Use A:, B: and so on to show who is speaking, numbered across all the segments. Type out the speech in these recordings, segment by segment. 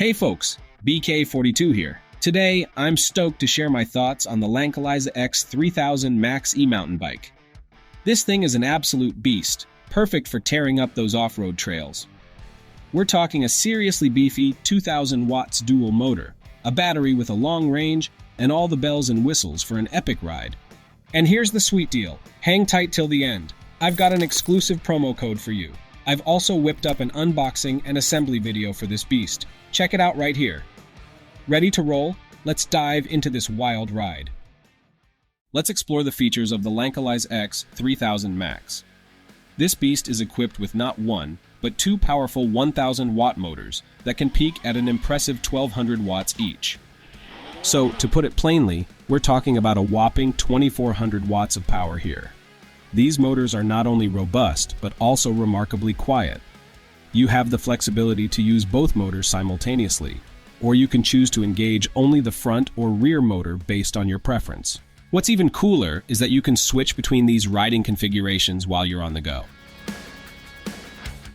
A: Hey folks, BK42 here. Today, I'm stoked to share my thoughts on the Lankeleisi X3000 MAX e-mountain bike. This thing is an absolute beast, perfect for tearing up those off-road trails. We're talking a seriously beefy 2000 watts dual motor, a battery with a long range, and all the bells and whistles for an epic ride. And here's the sweet deal. Hang tight till the end. I've got an exclusive promo code for you. I've also whipped up an unboxing and assembly video for this beast. Check it out right here. Ready to roll? Let's dive into this wild ride. Let's explore the features of the Lankeleisi X3000 MAX. This beast is equipped with not one, but two powerful 1000 watt motors that can peak at an impressive 1200 watts each. So, to put it plainly, we're talking about a whopping 2400 watts of power here. These motors are not only robust, but also remarkably quiet. You have the flexibility to use both motors simultaneously, or you can choose to engage only the front or rear motor based on your preference. What's even cooler is that you can switch between these riding configurations while you're on the go.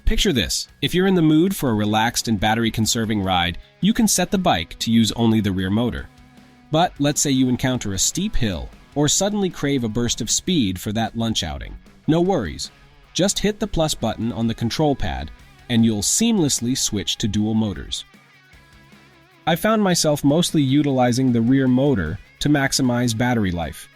A: Picture this. If you're in the mood for a relaxed and battery-conserving ride, you can set the bike to use only the rear motor. But let's say you encounter a steep hill, or suddenly crave a burst of speed for that lunch outing. No worries. Just hit the plus button on the control pad, and you'll seamlessly switch to dual motors. I found myself mostly utilizing the rear motor to maximize battery life.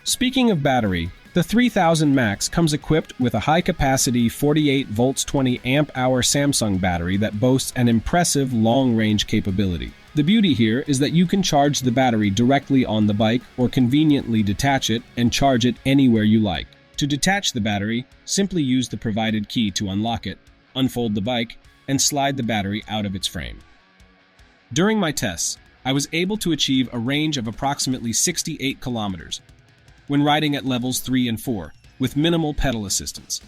A: Speaking of battery, the 3000 MAX comes equipped with a high-capacity 48 volts 20 amp-hour Samsung battery that boasts an impressive long-range capability. The beauty here is that you can charge the battery directly on the bike or conveniently detach it and charge it anywhere you like. To detach the battery, simply use the provided key to unlock it, unfold the bike, and slide the battery out of its frame. During my tests, I was able to achieve a range of approximately 68 kilometers when riding at levels 3 and 4, with minimal pedal assistance.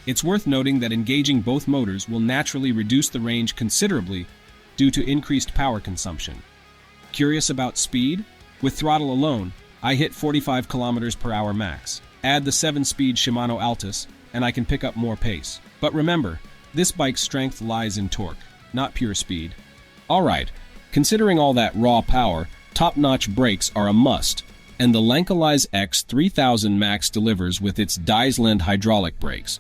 A: It's worth noting that engaging both motors will naturally reduce the range considerably due to increased power consumption. Curious about speed? With throttle alone, I hit 45 kilometers per hour max. Add the 7-speed Shimano Altus, and I can pick up more pace. But remember, this bike's strength lies in torque, not pure speed. Alright, considering all that raw power, top-notch brakes are a must, and the Lankeleisi X3000 MAX delivers with its Diesland hydraulic brakes.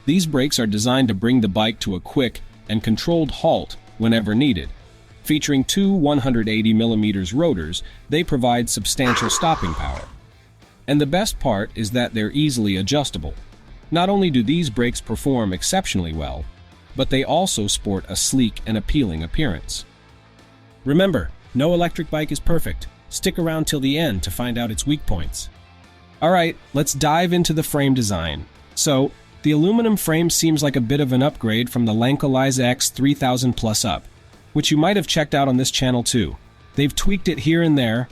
A: These brakes are designed to bring the bike to a quick and controlled halt whenever needed. Featuring two 180mm rotors, they provide substantial stopping power. And the best part is that they're easily adjustable. Not only do these brakes perform exceptionally well, but they also sport a sleek and appealing appearance. Remember, no electric bike is perfect. Stick around till the end to find out its weak points. Alright, let's dive into the frame design. So, the aluminum frame seems like a bit of an upgrade from the Lankeleisi X3000 Plus Up, which you might have checked out on this channel too. They've tweaked it here and there,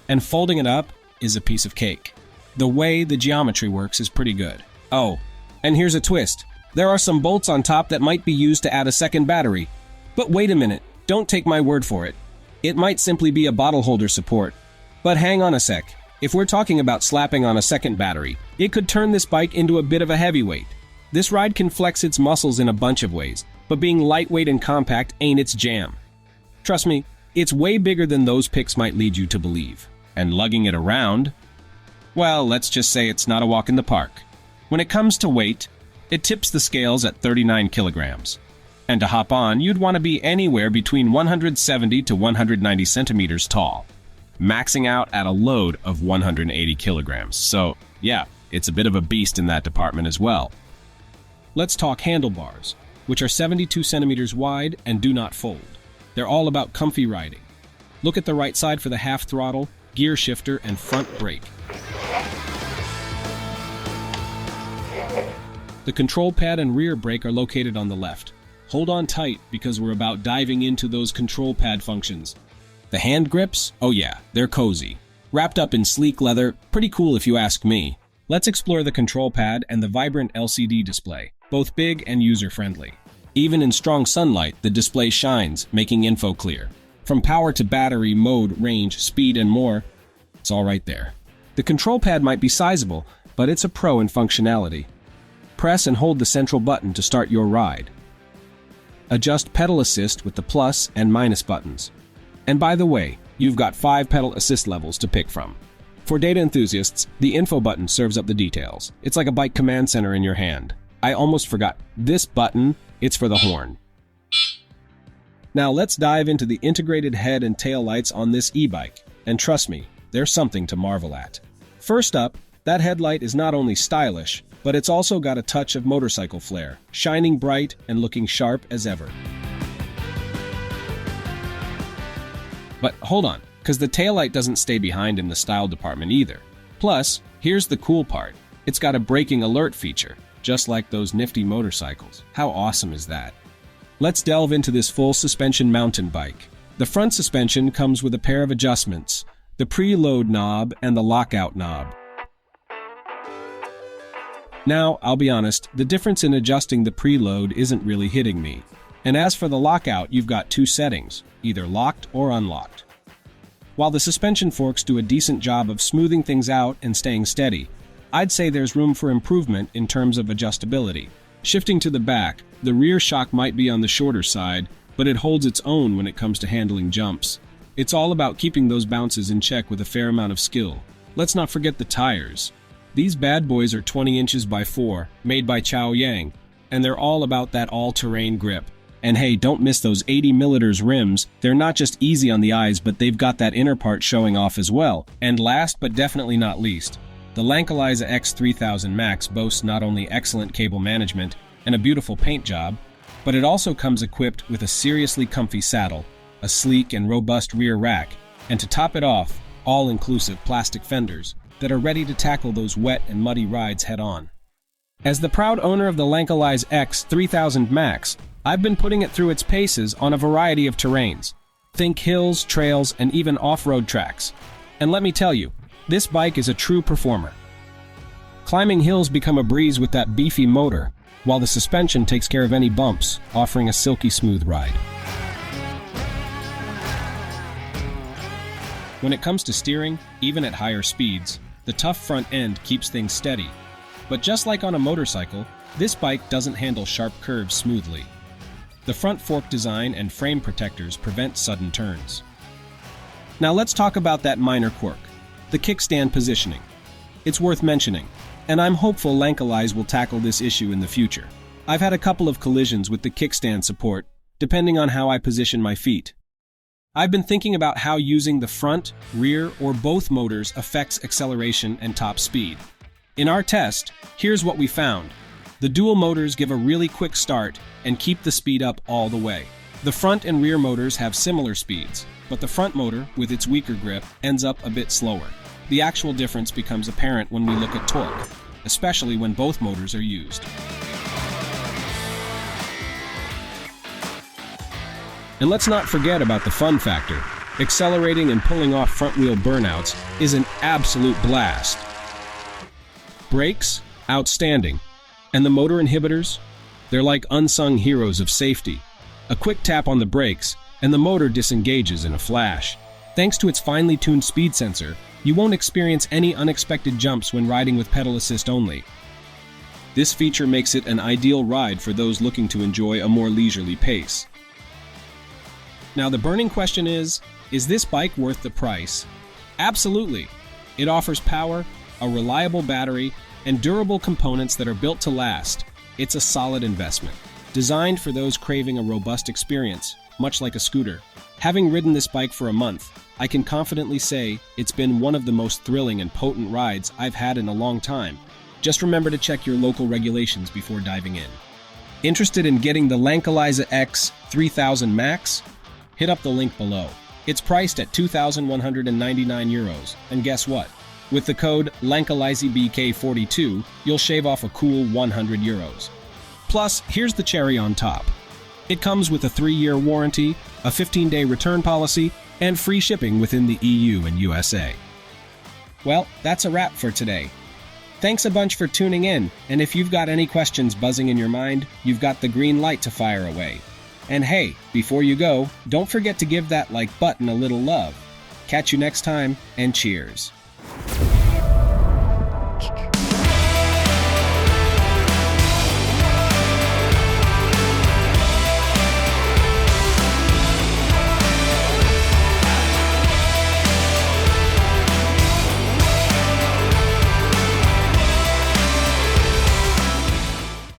A: and folding it up is a piece of cake. The way the geometry works is pretty good. Oh, and here's a twist. There are some bolts on top that might be used to add a second battery. But wait a minute, don't take my word for it. It might simply be a bottle holder support. But hang on a sec. If we're talking about slapping on a second battery, it could turn this bike into a bit of a heavyweight. This ride can flex its muscles in a bunch of ways, but being lightweight and compact ain't its jam. Trust me, it's way bigger than those pics might lead you to believe. And lugging it around? Well, let's just say it's not a walk in the park. When it comes to weight, it tips the scales at 39 kilograms. And to hop on, you'd want to be anywhere between 170 to 190 centimeters tall, maxing out at a load of 180 kilograms. So, yeah, it's a bit of a beast in that department as well. Let's talk handlebars, which are 72 centimeters wide and do not fold. They're all about comfy riding. Look at the right side for the half throttle, gear shifter, and front brake. The control pad and rear brake are located on the left. Hold on tight because we're about diving into those control pad functions. The hand grips? Oh yeah, they're cozy. Wrapped up in sleek leather, pretty cool if you ask me. Let's explore the control pad and the vibrant LCD display, both big and user-friendly. Even in strong sunlight, the display shines, making info clear. From power to battery, mode, range, speed, and more, it's all right there. The control pad might be sizable, but it's a pro in functionality. Press and hold the central button to start your ride. adjust pedal assist with the plus and minus buttons. And by the way, you've got 5 pedal assist levels to pick from. For data enthusiasts, the info button serves up the details. It's like a bike command center in your hand. I almost forgot. This button, it's for the horn. Now let's dive into the integrated head and tail lights on this e-bike. And trust me, there's something to marvel at. First up, that headlight is not only stylish, but it's also got a touch of motorcycle flair, shining bright and looking sharp as ever. But hold on, because the taillight doesn't stay behind in the style department either. Plus, here's the cool part. It's got a braking alert feature, just like those nifty motorcycles. How awesome is that? Let's delve into this full suspension mountain bike. The front suspension comes with a pair of adjustments, the preload knob and the lockout knob. Now, I'll be honest, the difference in adjusting the preload isn't really hitting me. And as for the lockout, you've got 2 settings, either locked or unlocked. While the suspension forks do a decent job of smoothing things out and staying steady, I'd say there's room for improvement in terms of adjustability. Shifting to the back, the rear shock might be on the shorter side, but it holds its own when it comes to handling jumps. It's all about keeping those bounces in check with a fair amount of skill. Let's not forget the tires. These bad boys are 20 inches by 4, made by Chaoyang, and they're all about that all-terrain grip. And hey, don't miss those 80mm rims. They're not just easy on the eyes, but they've got that inner part showing off as well. And last but definitely not least, the Lankeleisi X3000 MAX boasts not only excellent cable management and a beautiful paint job, but it also comes equipped with a seriously comfy saddle, a sleek and robust rear rack, and to top it off, all-inclusive plastic fenders that are ready to tackle those wet and muddy rides head-on. As the proud owner of the Lankeleisi X3000 MAX, I've been putting it through its paces on a variety of terrains. Think hills, trails, and even off-road tracks. And let me tell you, this bike is a true performer. Climbing hills become a breeze with that beefy motor, while the suspension takes care of any bumps, offering a silky smooth ride. When it comes to steering, even at higher speeds, the tough front end keeps things steady. But just like on a motorcycle, this bike doesn't handle sharp curves smoothly. The front fork design and frame protectors prevent sudden turns. Now let's talk about that minor quirk, the kickstand positioning. It's worth mentioning, and I'm hopeful Lankeleisi will tackle this issue in the future. I've had a couple of collisions with the kickstand support, depending on how I position my feet. I've been thinking about how using the front, rear, or both motors affects acceleration and top speed. In our test, here's what we found. The dual motors give a really quick start and keep the speed up all the way. The front and rear motors have similar speeds, but the front motor, with its weaker grip, ends up a bit slower. The actual difference becomes apparent when we look at torque, especially when both motors are used. And let's not forget about the fun factor. Accelerating and pulling off front-wheel burnouts is an absolute blast. Brakes? Outstanding. And the motor inhibitors? They're like unsung heroes of safety. A quick tap on the brakes, and the motor disengages in a flash. Thanks to its finely tuned speed sensor, you won't experience any unexpected jumps when riding with pedal assist only. This feature makes it an ideal ride for those looking to enjoy a more leisurely pace. Now the burning question is this bike worth the price? Absolutely. It offers power, a reliable battery, and durable components that are built to last. It's a solid investment, designed for those craving a robust experience, much like a scooter. Having ridden this bike for a month, I can confidently say it's been one of the most thrilling and potent rides I've had in a long time. Just remember to check your local regulations before diving in. Interested in getting the Lankeleisi X3000 MAX? Hit up the link below. It's priced at €2,199, and guess what? With the code LankeleisiBK42, you'll shave off a cool €100. Plus, here's the cherry on top. It comes with a 3-year warranty, a 15-day return policy, and free shipping within the EU and USA. Well, that's a wrap for today. Thanks a bunch for tuning in, and if you've got any questions buzzing in your mind, you've got the green light to fire away. And hey, before you go, don't forget to give that like button a little love. Catch you next time, and cheers.